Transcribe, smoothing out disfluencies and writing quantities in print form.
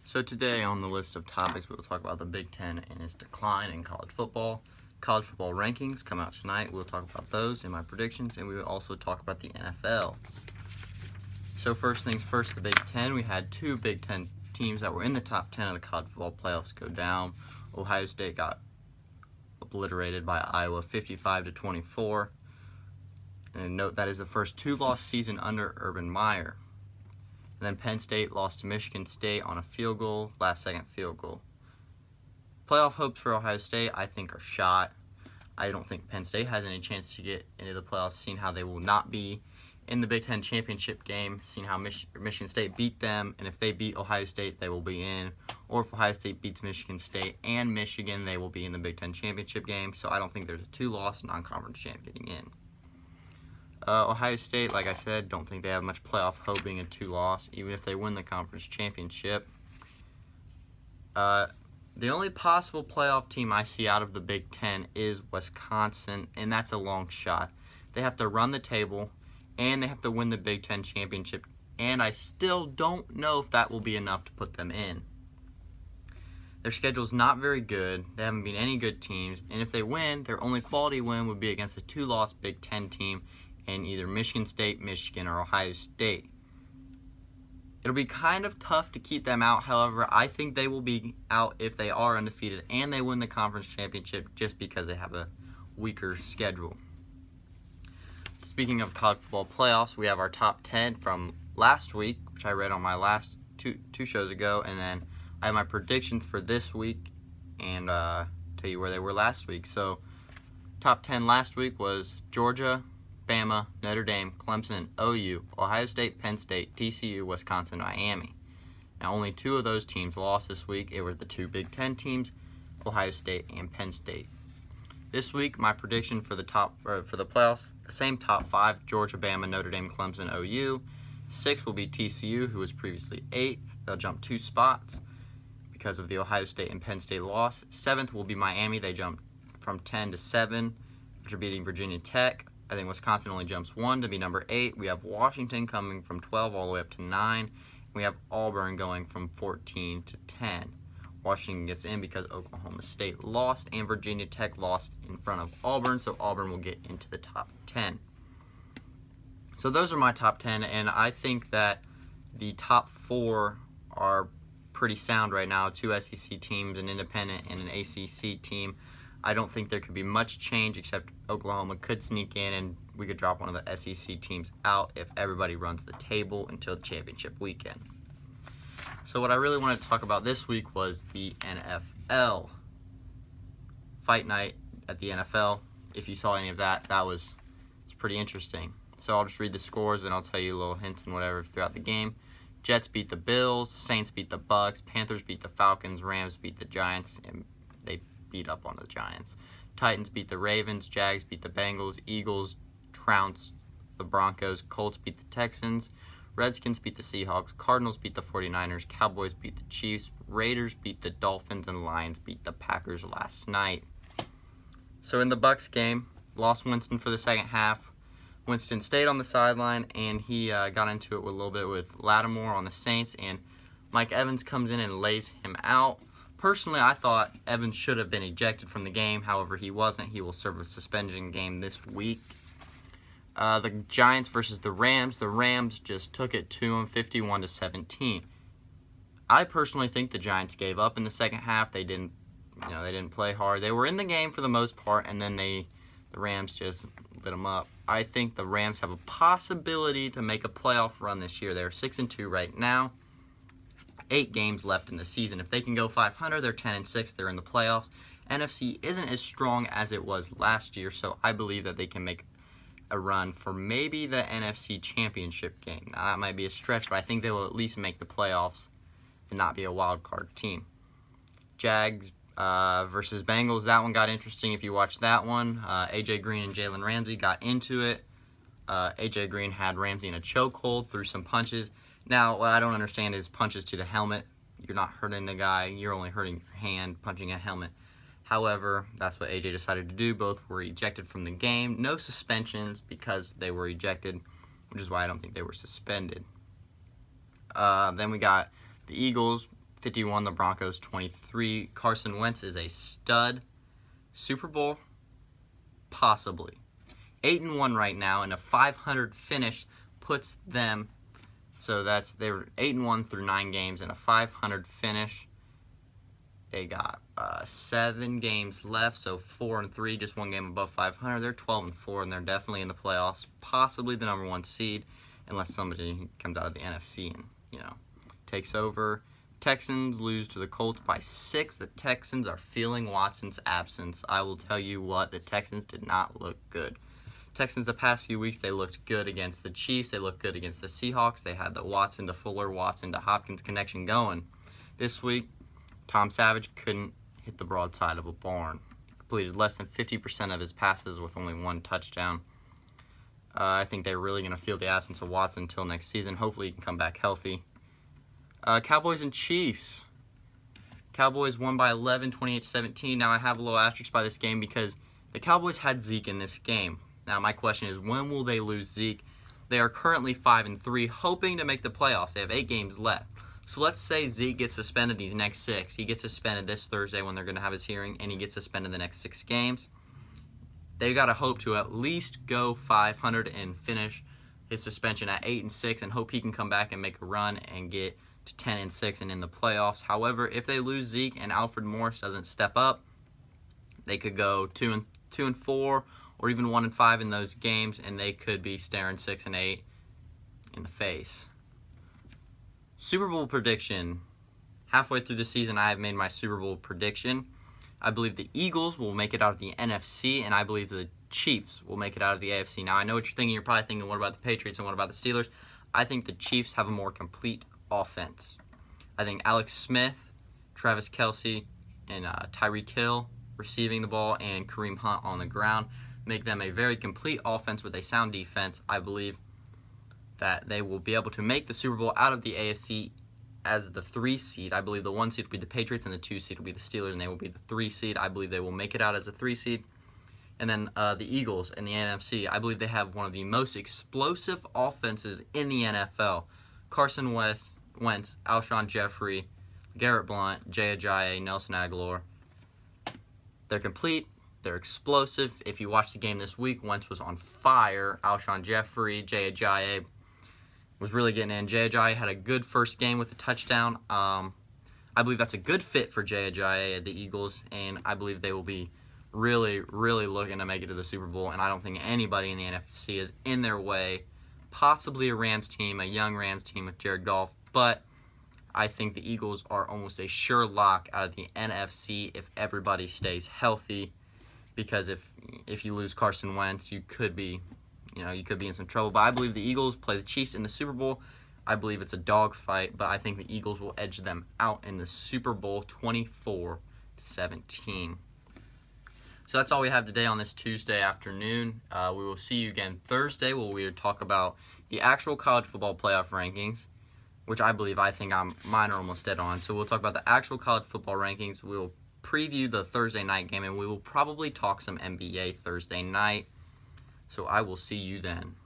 So today on the list of topics, we'll talk about the Big Ten and its decline in college football. College football rankings come out tonight. We'll talk about those in my predictions, and we will also talk about the NFL. So first things first, the Big Ten. We had two Big Ten teams that were in the top 10 of the college football playoffs go down. Ohio State got obliterated by Iowa 55-24. And note that is the first two-loss season under Urban Meyer. And then Penn State lost to Michigan State on a field goal, last-second field goal. Playoff hopes for Ohio State, I think, are shot. I don't think Penn State has any chance to get into the playoffs, seeing how they will not be in the Big Ten championship game, seeing how Michigan State beat them, and if they beat Ohio State, they will be in. Or if Ohio State beats Michigan State and Michigan, they will be in the Big Ten championship game. So I don't think there's a two-loss non-conference champ getting in. Ohio State, like I said, don't think they have much playoff hope being a two-loss, even if they win the conference championship. The only possible playoff team I see out of the Big Ten is Wisconsin, and that's a long shot. They have to run the table, and they have to win the Big Ten championship, and I still don't know if that will be enough to put them in. Their schedule's not very good. They haven't been any good teams, and if they win, their only quality win would be against a two-loss Big Ten team in either Michigan State, Michigan, or Ohio State. It'll be kind of tough to keep them out. However, I think they will be out if they are undefeated and they win the conference championship just because they have a weaker schedule. Speaking of college football playoffs, we have our top 10 from last week, which I read on my last two shows ago, and then I have my predictions for this week and tell you where they were last week. So, top 10 last week was Georgia, Bama, Notre Dame, Clemson, OU, Ohio State, Penn State, TCU, Wisconsin, Miami. Now, only two of those teams lost this week. It were the two Big Ten teams, Ohio State and Penn State. This week, my prediction for the playoffs, the same top five: Georgia, Bama, Notre Dame, Clemson, OU. 6 will be TCU, who was previously 8th. They'll jump 2 spots because of the Ohio State and Penn State loss. 7th will be Miami. They jumped from 10 to 7 after beating Virginia Tech. I think Wisconsin only jumps 1 to be number 8. We have Washington coming from 12 all the way up to 9. We have Auburn going from 14 to 10. Washington gets in because Oklahoma State lost and Virginia Tech lost in front of Auburn, so Auburn will get into the top 10. So those are my top 10, and I think that the top 4 are pretty sound right now. 2 SEC teams, an independent, and an ACC team. I don't think there could be much change except Oklahoma could sneak in and we could drop one of the SEC teams out if everybody runs the table until championship weekend. So what I really wanted to talk about this week was the NFL. Fight night at the NFL. If you saw any of that, it's pretty interesting. So I'll just read the scores and I'll tell you little hints and whatever throughout the game. Jets beat the Bills, Saints beat the Bucks, Panthers beat the Falcons, Rams beat the Giants, and they beat up on the Giants. Titans beat the Ravens, Jags beat the Bengals, Eagles trounced the Broncos, Colts beat the Texans, Redskins beat the Seahawks, Cardinals beat the 49ers, Cowboys beat the Chiefs, Raiders beat the Dolphins, and Lions beat the Packers last night. So in the Bucks game, lost Winston for the second half. Winston stayed on the sideline, and he got into it with a little bit with Lattimore on the Saints, and Mike Evans comes in and lays him out. Personally, I thought Evans should have been ejected from the game. However, he wasn't. He will serve a suspension game this week. The Giants versus the Rams. The Rams just took it to them, 51-17. I personally think the Giants gave up in the second half. They didn't play hard. They were in the game for the most part, and then the Rams just lit them up. I think the Rams have a possibility to make a playoff run this year. They're 6-2 right now. 8 games left in the season. If they can go 500, they're 10-6. They're in the playoffs. NFC isn't as strong as it was last year, so I believe that they can make a run for maybe the NFC Championship game. Now, that might be a stretch, but I think they will at least make the playoffs and not be a wild card team. Jags versus Bengals. That one got interesting if you watched that one. A.J. Green and Jalen Ramsey got into it. A.J. Green had Ramsey in a chokehold, threw some punches. Now, what I don't understand is punches to the helmet. You're not hurting the guy. You're only hurting your hand punching a helmet. However, that's what AJ decided to do. Both were ejected from the game. No suspensions because they were ejected, which is why I don't think they were suspended. Then we got the Eagles 51, the Broncos 23. Carson Wentz is a stud. Super Bowl? Possibly. 8-1 right now, and a 500 finish puts them, so they were 8-1 through 9 games, and a 500 finish. They got 7 games left, so 4-3, just 1 game above 500. They're 12-4, and they're definitely in the playoffs, possibly the number 1 seed, unless somebody comes out of the NFC and takes over. Texans lose to the Colts by 6. The Texans are feeling Watson's absence. I will tell you what, the Texans did not look good. Texans the past few weeks, they looked good against the Chiefs. They looked good against the Seahawks. They had the Watson to Fuller, Watson to Hopkins connection going. This week, Tom Savage couldn't hit the broadside of a barn. Completed less than 50% of his passes with only 1 touchdown. I think they're really going to feel the absence of Watson until next season. Hopefully he can come back healthy. Cowboys and Chiefs. Cowboys won by 11, 28-17. Now I have a little asterisk by this game because the Cowboys had Zeke in this game. Now my question is, when will they lose Zeke? They are currently 5-3, hoping to make the playoffs. They have 8 games left. So let's say Zeke gets suspended these next 6. He gets suspended this Thursday when they're going to have his hearing, and he gets suspended the next 6 games. They got to hope to at least go 500 and finish his suspension at 8-6, and hope he can come back and make a run and get to 10-6 and in the playoffs. However, if they lose Zeke and Alfred Morris doesn't step up, they could go 2-4 or even 1-5 in those games, and they could be staring 6-8 in the face. Super Bowl prediction. Halfway through the season, I have made my Super Bowl prediction. I believe the Eagles will make it out of the NFC, and I believe the Chiefs will make it out of the AFC. Now, I know what you're thinking. You're probably thinking, what about the Patriots and what about the Steelers? I think the Chiefs have a more complete offense. I think Alex Smith, Travis Kelce, and Tyreek Hill receiving the ball, and Kareem Hunt on the ground make them a very complete offense with a sound defense. I believe that they will be able to make the Super Bowl out of the AFC as the 3 seed. I believe the 1 seed will be the Patriots and the 2 seed will be the Steelers, and they will be the 3 seed. I believe they will make it out as a 3 seed. And then the Eagles in the NFC, I believe they have one of the most explosive offenses in the NFL. Carson Wentz, Alshon Jeffrey, Garrett Blount, Jay Ajayi, Nelson Aguilar. They're complete. They're explosive. If you watch the game this week, Wentz was on fire. Alshon Jeffrey, Jay Ajayi was really getting in. Jay Ajayi had a good first game with a touchdown. I believe that's a good fit for Jay Ajayi at the Eagles, and I believe they will be really, really looking to make it to the Super Bowl, and I don't think anybody in the NFC is in their way. Possibly a Rams team, a young Rams team with Jared Goff, but I think the Eagles are almost a sure lock out of the NFC if everybody stays healthy, because if you lose Carson Wentz, you could be in some trouble. But I believe the Eagles play the Chiefs in the Super Bowl. I believe it's a dogfight, but I think the Eagles will edge them out in the Super Bowl 24-17. So that's all we have today on this Tuesday afternoon. We will see you again Thursday, where we will talk about the actual college football playoff rankings, which I think mine are almost dead on. So we'll talk about the actual college football rankings. We will preview the Thursday night game, and we will probably talk some NBA Thursday night. So I will see you then.